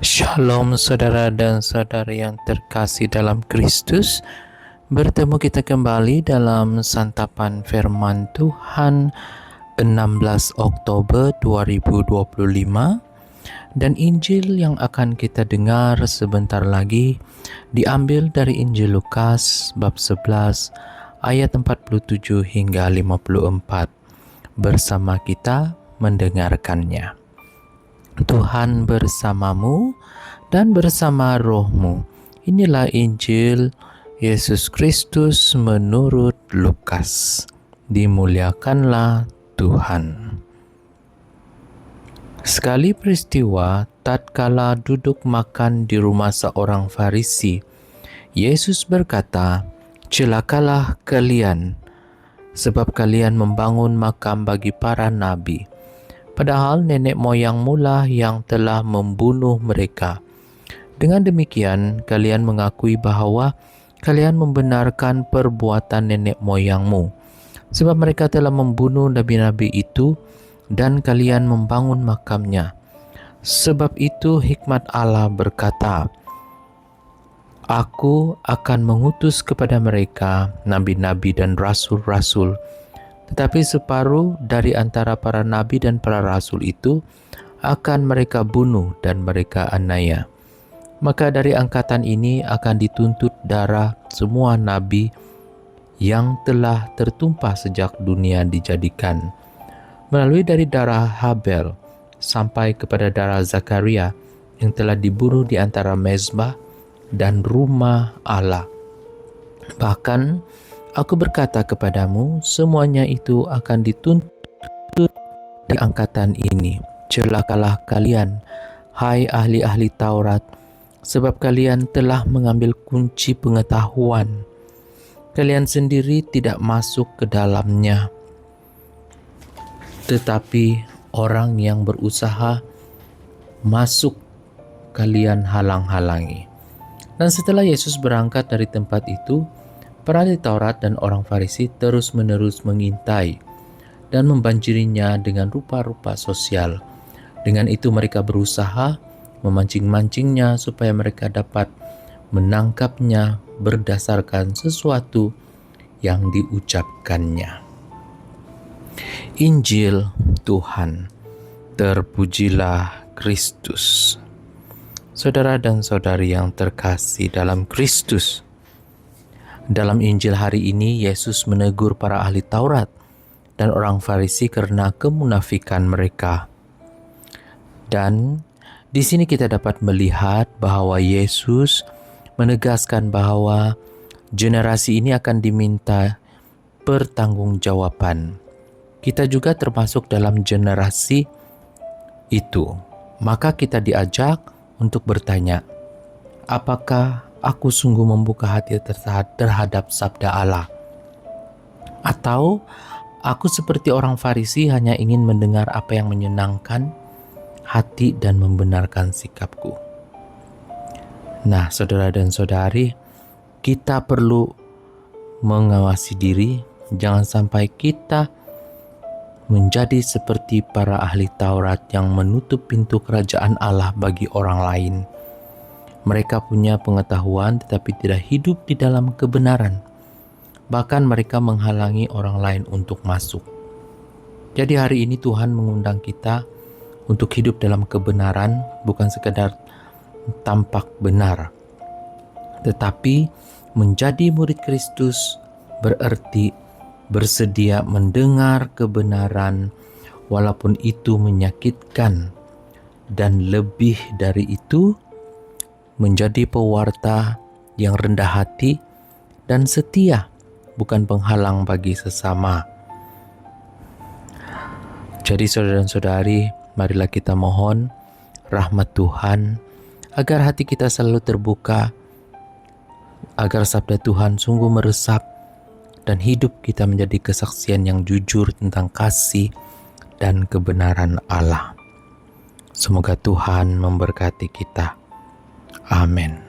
Shalom saudara dan saudari yang terkasih dalam Kristus. Bertemu kita kembali dalam santapan firman Tuhan 16 Oktober 2025. Dan Injil yang akan kita dengar sebentar lagi diambil dari Injil Lukas bab 11 ayat 47 hingga 54. Bersama kita mendengarkannya. Tuhan bersamamu dan bersama rohmu. Inilah Injil Yesus Kristus menurut Lukas. Dimuliakanlah Tuhan. Sekali peristiwa, tatkala duduk makan di rumah seorang Farisi, Yesus berkata, "Celakalah kalian, sebab kalian membangun makam bagi para nabi. Padahal nenek moyangmu lah yang telah membunuh mereka. Dengan demikian, kalian mengakui bahwa kalian membenarkan perbuatan nenek moyangmu, sebab mereka telah membunuh nabi-nabi itu dan kalian membangun makamnya. Sebab itu hikmat Allah berkata, Aku akan mengutus kepada mereka nabi-nabi dan rasul-rasul, tetapi separuh dari antara para nabi dan para rasul itu akan mereka bunuh dan mereka aniaya. Maka dari angkatan ini akan dituntut darah semua nabi yang telah tertumpah sejak dunia dijadikan, melalui dari darah Habel sampai kepada darah Zakaria yang telah dibunuh di antara mezbah dan rumah Allah. Bahkan Aku berkata kepadamu, semuanya itu akan dituntut di angkatan ini. Celakalah kalian, hai ahli-ahli Taurat, sebab kalian telah mengambil kunci pengetahuan. Kalian sendiri tidak masuk ke dalamnya, tetapi orang yang berusaha masuk kalian halang-halangi." Dan setelah Yesus berangkat dari tempat itu, para ahli Taurat dan orang Farisi terus-menerus mengintai dan membanjirinya dengan rupa-rupa sosial. Dengan itu mereka berusaha memancing-mancingnya supaya mereka dapat menangkapnya berdasarkan sesuatu yang diucapkannya. Injil Tuhan. Terpujilah Kristus. Saudara dan saudari yang terkasih dalam Kristus, dalam Injil hari ini, Yesus menegur para ahli Taurat dan orang Farisi karena kemunafikan mereka. Dan di sini kita dapat melihat bahwa Yesus menegaskan bahwa generasi ini akan diminta pertanggungjawaban. Kita juga termasuk dalam generasi itu. Maka kita diajak untuk bertanya, apakah aku sungguh membuka hati terhadap sabda Allah? Atau aku seperti orang Farisi hanya ingin mendengar apa yang menyenangkan hati dan membenarkan sikapku? Nah, saudara dan saudari, kita perlu mengawasi diri, jangan sampai kita menjadi seperti para ahli Taurat yang menutup pintu kerajaan Allah bagi orang lain. Mereka punya pengetahuan tetapi tidak hidup di dalam kebenaran. Bahkan mereka menghalangi orang lain untuk masuk. Jadi hari ini Tuhan mengundang kita untuk hidup dalam kebenaran, bukan sekedar tampak benar. Tetapi menjadi murid Kristus berarti bersedia mendengar kebenaran walaupun itu menyakitkan, dan lebih dari itu menjadi pewarta yang rendah hati dan setia, bukan penghalang bagi sesama. Jadi saudara dan saudari, marilah kita mohon rahmat Tuhan agar hati kita selalu terbuka, agar sabda Tuhan sungguh meresap dan hidup kita menjadi kesaksian yang jujur tentang kasih dan kebenaran Allah. Semoga Tuhan memberkati kita. Amin.